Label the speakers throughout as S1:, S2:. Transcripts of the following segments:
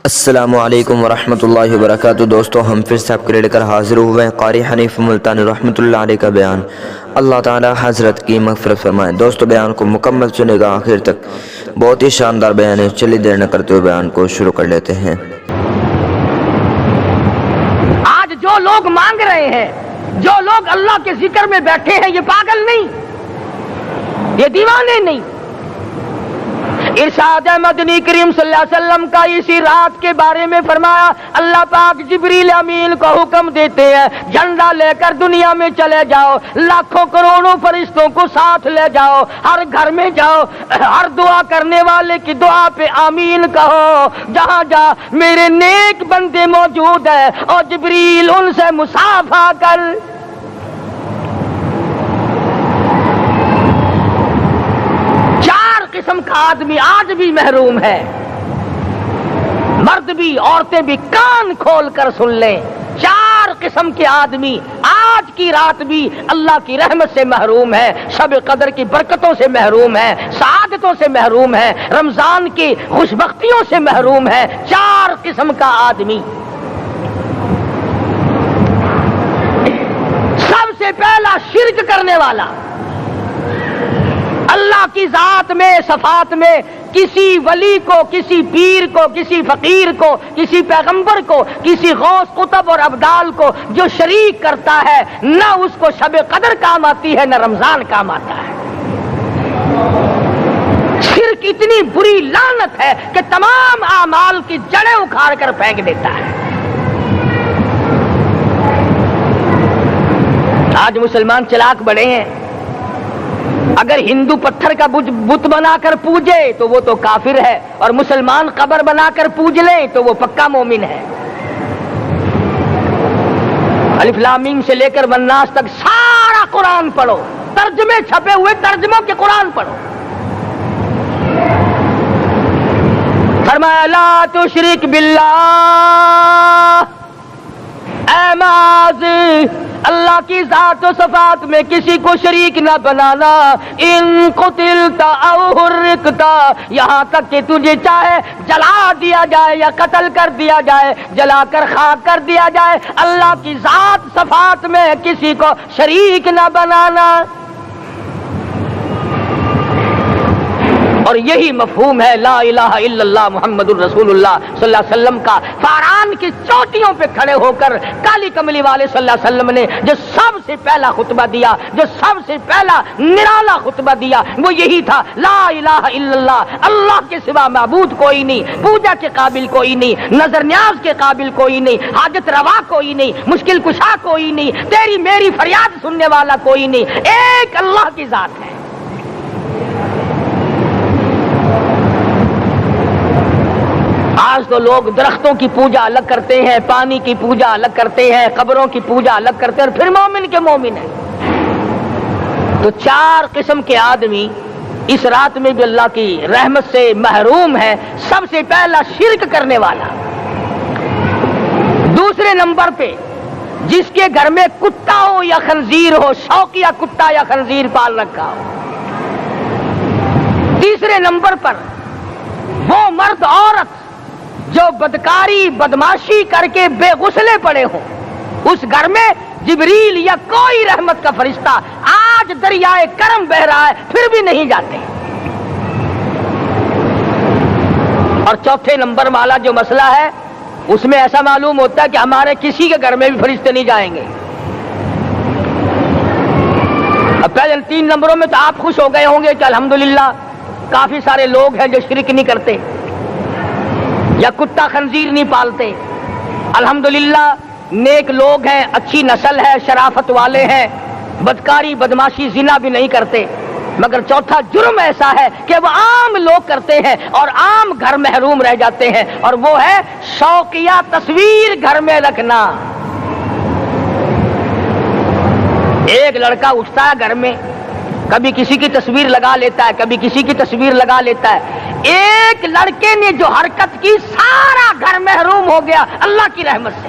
S1: السلام علیکم ورحمۃ اللہ وبرکاتہ۔ دوستو، ہم پھر سے آپ کو لے کر حاضر ہوئے ہیں قاری حنیف ملتانی رحمۃ اللہ علیہ کا بیان۔ اللہ تعالی حضرت کی مغفرت فرمائے۔ دوستو، بیان کو مکمل سنے گا آخر تک، بہت ہی شاندار بیان ہے۔ چلیے دیر نہ کرتے ہوئے بیان کو شروع کر لیتے ہیں۔
S2: آج جو لوگ مانگ رہے ہیں، جو لوگ اللہ کے ذکر میں بیٹھے ہیں، یہ پاگل نہیں، یہ دیوانے نہیں۔ ارشاد مدنی کریم صلی اللہ علیہ وسلم کا اسی رات کے بارے میں فرمایا، اللہ پاک جبریل امین کو حکم دیتے ہیں، جھنڈا لے کر دنیا میں چلے جاؤ، لاکھوں کروڑوں فرشتوں کو ساتھ لے جاؤ، ہر گھر میں جاؤ، ہر دعا کرنے والے کی دعا پہ آمین کہو، جہاں جا میرے نیک بندے موجود ہیں، اور جبریل ان سے مصافحہ کر۔ قسم کا آدمی آج بھی محروم ہے، مرد بھی عورتیں بھی کان کھول کر سن لیں، چار قسم کے آدمی آج کی رات بھی اللہ کی رحمت سے محروم ہے، شب قدر کی برکتوں سے محروم ہے، سعادتوں سے محروم ہے، رمضان کی خوشبختیوں سے محروم ہے۔ چار قسم کا آدمی۔ سب سے پہلا شرک کرنے والا، اللہ کی ذات میں صفات میں کسی ولی کو، کسی پیر کو، کسی فقیر کو، کسی پیغمبر کو، کسی غوث قطب اور ابدال کو جو شریک کرتا ہے، نہ اس کو شب قدر کام آتی ہے، نہ رمضان کام آتا ہے۔ شرک اتنی بری لعنت ہے کہ تمام اعمال کی جڑیں اکھاڑ کر پھینک دیتا ہے۔ آج مسلمان چلاک بڑے ہیں، اگر ہندو پتھر کا بت بنا کر پوجے تو وہ تو کافر ہے، اور مسلمان قبر بنا کر پوج لیں تو وہ پکا مومن ہے۔ الف لام میم سے لے کر والناس تک سارا قرآن پڑھو، ترجمے چھپے ہوئے ترجموں کے قرآن پڑھو۔ فرمایا لا تشرک باللہ، اے معاذ اللہ کی ذات و صفات میں کسی کو شریک نہ بنانا۔ ان قتلت او حرقت، یہاں تک کہ تجھے چاہے جلا دیا جائے یا قتل کر دیا جائے، جلا کر خاک کر دیا جائے، اللہ کی ذات صفات میں کسی کو شریک نہ بنانا۔ اور یہی مفہوم ہے لا الہ الا اللہ محمد الرسول اللہ صلی اللہ علیہ وسلم کا۔ فاران کی چوٹیوں پہ کھڑے ہو کر کالی کملی والے صلی اللہ علیہ وسلم نے جو سب سے پہلا خطبہ دیا، جو سب سے پہلا نرالا خطبہ دیا، وہ یہی تھا لا الہ الا اللہ، اللہ کے سوا معبود کوئی نہیں، پوجا کے قابل کوئی نہیں، نظر نیاز کے قابل کوئی نہیں، حاجت روا کوئی نہیں، مشکل کشا کوئی نہیں، تیری میری فریاد سننے والا کوئی نہیں، ایک اللہ کی ذات ہے۔ آج تو لوگ درختوں کی پوجا الگ کرتے ہیں، پانی کی پوجا الگ کرتے ہیں، قبروں کی پوجا الگ کرتے ہیں، اور پھر مومن کے مومن ہیں۔ تو چار قسم کے آدمی اس رات میں بھی اللہ کی رحمت سے محروم ہے۔ سب سے پہلا شرک کرنے والا، دوسرے نمبر پہ جس کے گھر میں کتا ہو یا خنزیر ہو، شوقیہ کتا یا خنزیر پال رکھا ہو۔ تیسرے نمبر پر وہ مرد عورت جو بدکاری بدماشی کر کے بے غسلے پڑے ہوں، اس گھر میں جبریل یا کوئی رحمت کا فرشتہ آج دریائے کرم بہ رہا ہے پھر بھی نہیں جاتے۔ اور چوتھے نمبر والا جو مسئلہ ہے، اس میں ایسا معلوم ہوتا ہے کہ ہمارے کسی کے گھر میں بھی فرشتے نہیں جائیں گے۔ اب پہلے 3 نمبروں میں تو آپ خوش ہو گئے ہوں گے کہ الحمدللہ کافی سارے لوگ ہیں جو شرک نہیں کرتے یا کتا خنزیر نہیں پالتے، الحمدللہ نیک لوگ ہیں، اچھی نسل ہے، شرافت والے ہیں، بدکاری بدماشی زنا بھی نہیں کرتے۔ مگر چوتھا جرم ایسا ہے کہ وہ عام لوگ کرتے ہیں اور عام گھر محروم رہ جاتے ہیں، اور وہ ہے شوقیہ تصویر گھر میں رکھنا۔ ایک لڑکا اٹھتا ہے گھر میں، کبھی کسی کی تصویر لگا لیتا ہے، کبھی کسی کی تصویر لگا لیتا ہے۔ ایک لڑکے نے جو حرکت کی، سارا گھر محروم ہو گیا اللہ کی رحمت سے۔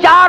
S2: 4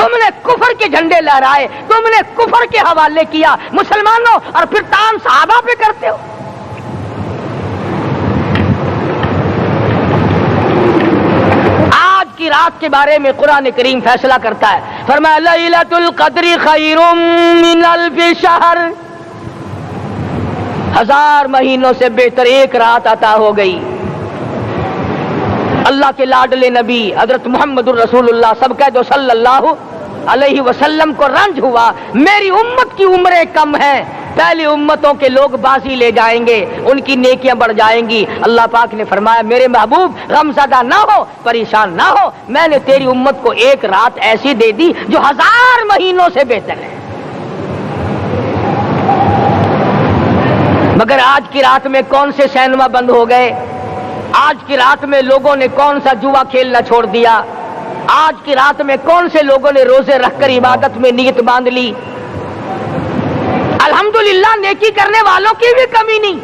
S2: تم نے کفر کے جھنڈے لہرائے، تم نے کفر کے حوالے کیا مسلمانوں، اور پھر تان صحابہ پہ کرتے ہو۔ آج کی رات کے بارے میں قرآن کریم فیصلہ کرتا ہے، فرمایا لیلۃ القدر خیر من الف شہر، 1000 مہینوں سے بہتر ایک رات عطا ہو گئی۔ اللہ کے لاڈلے نبی حضرت محمد الرسول اللہ سب کہہ دو صلی اللہ علیہ وسلم کو رنج ہوا، میری امت کی عمریں کم ہیں، پہلی امتوں کے لوگ بازی لے جائیں گے، ان کی نیکیاں بڑھ جائیں گی۔ اللہ پاک نے فرمایا میرے محبوب غمزدہ نہ ہو، پریشان نہ ہو، میں نے تیری امت کو ایک رات ایسی دے دی جو 1000 مہینوں سے بہتر ہے۔ مگر آج کی رات میں کون سے سینما بند ہو گئے، آج کی رات میں لوگوں نے کون سا جوا کھیلنا چھوڑ دیا، آج کی رات میں کون سے لوگوں نے روزے رکھ کر عبادت میں نیت باندھ لی۔ الحمدللہ نیکی کرنے والوں کی بھی کمی نہیں،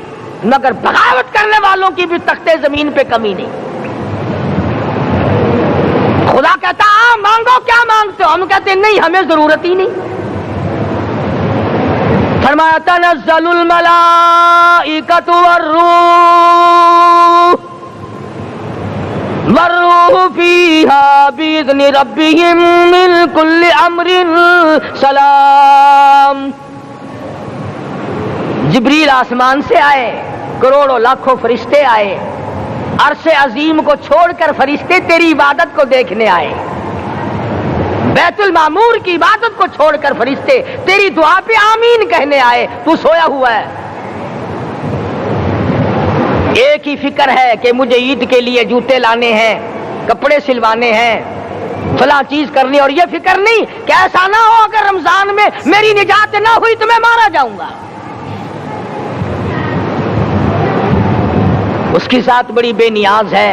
S2: مگر بغاوت کرنے والوں کی بھی تختے زمین پہ کمی نہیں۔ خدا کہتا مانگو کیا مانگتے ہو، ہم کہتے نہیں ہمیں ضرورت ہی نہیں۔ فرمایا تنزل الملائکۃ والروح فیہا بإذن ربہم من کل امر سلام۔ جبریل آسمان سے آئے، کروڑوں لاکھوں فرشتے آئے، عرش عظیم کو چھوڑ کر فرشتے تیری عبادت کو دیکھنے آئے، بیت المعمور کی عبادت کو چھوڑ کر فرشتے تیری دعا پہ آمین کہنے آئے، تو سویا ہوا ہے۔ ایک ہی فکر ہے کہ مجھے عید کے لیے جوتے لانے ہیں، کپڑے سلوانے ہیں، فلاں چیز کرنی، اور یہ فکر نہیں کہ ایسا نہ ہو اگر رمضان میں میری نجات نہ ہوئی تو میں مارا جاؤں گا۔ اس کی ذات بڑی بے نیاز ہے،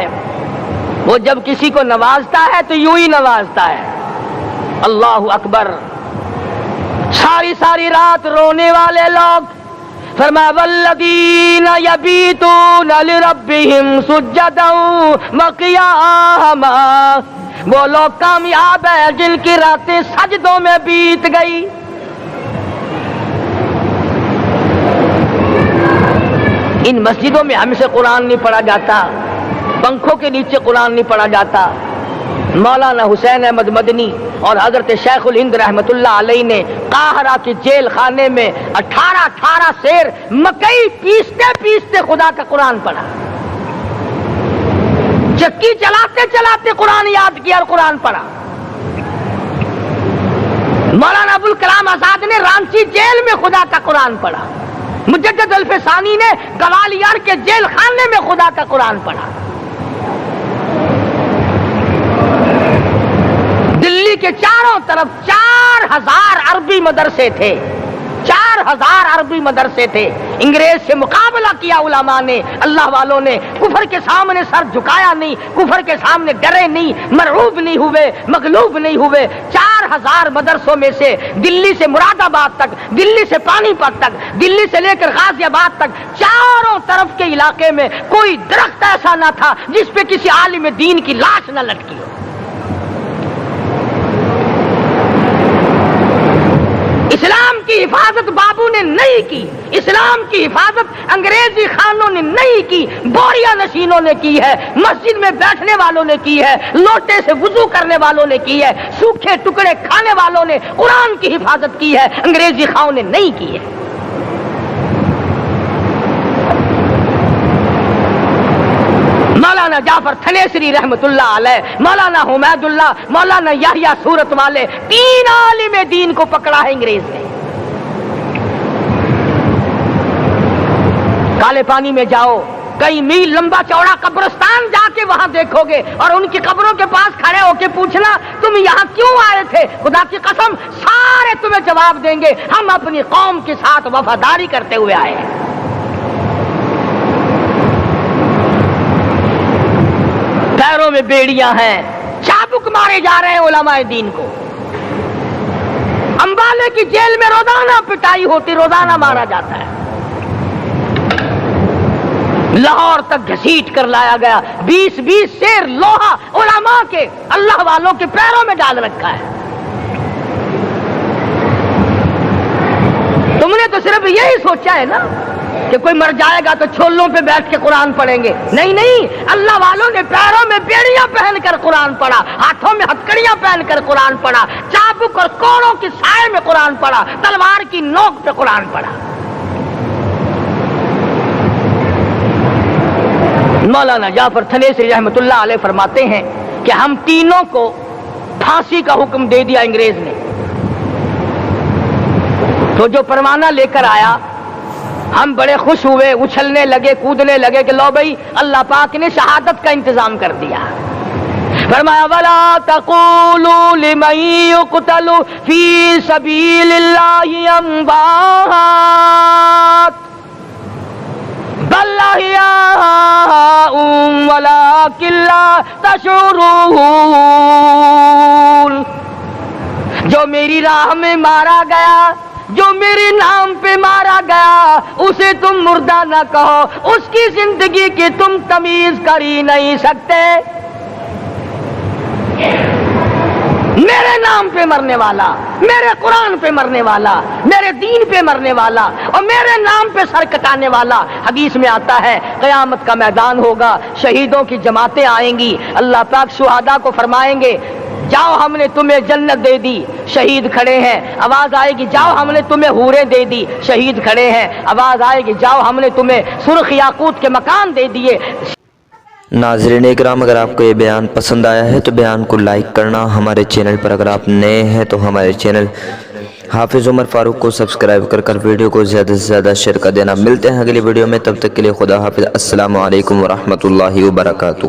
S2: وہ جب کسی کو نوازتا ہے تو یوں ہی نوازتا ہے۔ اللہ اکبر۔ ساری ساری رات رونے والے لوگ، فرمایا والذین یبیتون لربہم سجدا وقیاما، وہ لوگ کامیاب ہیں جن کی راتیں سجدوں میں بیت گئی۔ ان مسجدوں میں ہم سے قرآن نہیں پڑھا جاتا، پنکھوں کے نیچے قرآن نہیں پڑھا جاتا۔ مولانا حسین احمد مدنی اور حضرت شیخ الہند رحمت اللہ علیہ نے قاہرہ کے جیل خانے میں 18 سیر مکئی پیستے پیستے خدا کا قرآن پڑھا، چکی چلاتے چلاتے قرآن یاد کیا اور قرآن پڑھا۔ مولانا ابوالکلام آزاد نے رانچی جیل میں خدا کا قرآن پڑھا، مجدد الفسانی نے گوالیار کے جیل خانے میں خدا کا قرآن پڑھا۔ دلی کے چاروں طرف 4000 عربی مدرسے تھے، 4000 عربی مدرسے تھے۔ انگریز سے مقابلہ کیا علماء نے، اللہ والوں نے، کفر کے سامنے سر جھکایا نہیں، کفر کے سامنے ڈرے نہیں، مرعوب نہیں ہوئے، مغلوب نہیں ہوئے۔ 4000 مدرسوں میں سے دلی سے مراد آباد تک، دلی سے پانی پت تک، دلی سے لے کر غازی آباد تک، چاروں طرف کے علاقے میں کوئی درخت ایسا نہ تھا جس پہ کسی عالم دین کی لاش نہ لٹکی ہو۔ اسلام کی حفاظت بابو نے نہیں کی، اسلام کی حفاظت انگریزی خانوں نے نہیں کی، بوریا نشینوں نے کی ہے، مسجد میں بیٹھنے والوں نے کی ہے، لوٹے سے وضو کرنے والوں نے کی ہے، سوکھے ٹکڑے کھانے والوں نے قرآن کی حفاظت کی ہے، انگریزی خانوں نے نہیں کی ہے۔ مولانا جعفر تھنیسری رحمت اللہ علیہ، مولانا حمید اللہ، مولانا یحییٰ صورت والے، 3 عالم دین کو پکڑا ہے انگریز نے۔ کالے پانی میں جاؤ، کئی میل لمبا چوڑا قبرستان جا کے وہاں دیکھو گے اور ان کی قبروں کے پاس کھڑے ہو کے پوچھنا تم یہاں کیوں آئے تھے، خدا کی قسم سارے تمہیں جواب دیں گے ہم اپنی قوم کے ساتھ وفاداری کرتے ہوئے آئے ہیں۔ پیروں میں بیڑیاں ہیں، چابک مارے جا رہے ہیں علماء دین کو۔ امبالے کی جیل میں روزانہ پٹائی ہوتی، روزانہ مارا جاتا ہے۔ لاہور تک گھسیٹ کر لایا گیا، 20 سیر لوہا علماء کے، اللہ والوں کے پیروں میں ڈال رکھا ہے۔ تم نے تو صرف یہی سوچا ہے نا کہ کوئی مر جائے گا تو چھولوں پہ بیٹھ کے قرآن پڑھیں گے. نہیں نہیں، اللہ والوں نے پیروں میں بیڑیاں پہن کر قرآن پڑھا، ہاتھوں میں ہتکڑیاں پہن کر قرآن پڑھا، چابک اور کوڑوں کی سائے میں قرآن پڑھا، تلوار کی نوک پہ قرآن پڑھا. مولانا جعفر تھنیسری رحمۃ اللہ علیہ فرماتے ہیں کہ ہم تینوں کو پھانسی کا حکم دے دیا انگریز نے. تو جو پروانہ لے کر آیا ہم بڑے خوش ہوئے، اچھلنے لگے، کودنے لگے کہ لو بھائی اللہ پاک نے شہادت کا انتظام کر دیا. فرمایا وَلَا تَقُولُوا لِمَن يُقْتَلُ فِي سَبِيلِ اللَّهِ أَمْوَاتٌ بَلْ أَحْيَاءٌ وَلَٰكِن لَّا تَشْعُرُونَ. جو میری راہ میں مارا گیا، جو میرے نام پہ مارا گیا، اسے تم مردہ نہ کہو، اس کی زندگی کی تم تمیز کر ہی نہیں سکتے. میرے نام پہ مرنے والا، میرے قرآن پہ مرنے والا، میرے دین پہ مرنے والا اور میرے نام پہ سر کٹانے والا. حدیث میں آتا ہے قیامت کا میدان ہوگا، شہیدوں کی جماعتیں آئیں گی، اللہ پاک شہداء کو فرمائیں گے جاؤ ہم نے تمہیں جنت دے دی. شہید کھڑے ہیں، آواز آئے گی جاؤ ہم نے تمہیں حوریں دے دی. شہید کھڑے ہیں، آواز آئے گی جاؤ ہم نے تمہیں سرخ یاقوت کے مکان دے دیے.
S1: ناظرین اکرام، اگر آپ کو یہ بیان پسند آیا ہے تو بیان کو لائک کرنا. ہمارے چینل پر اگر آپ نئے ہیں تو ہمارے چینل حافظ عمر فاروق کو سبسکرائب کر ویڈیو کو زیادہ سے زیادہ شیئر کر دینا. ملتے ہیں اگلی ویڈیو میں، تب تک کے لیے خدا حافظ. السلام علیکم ورحمۃ اللہ وبرکاتہ.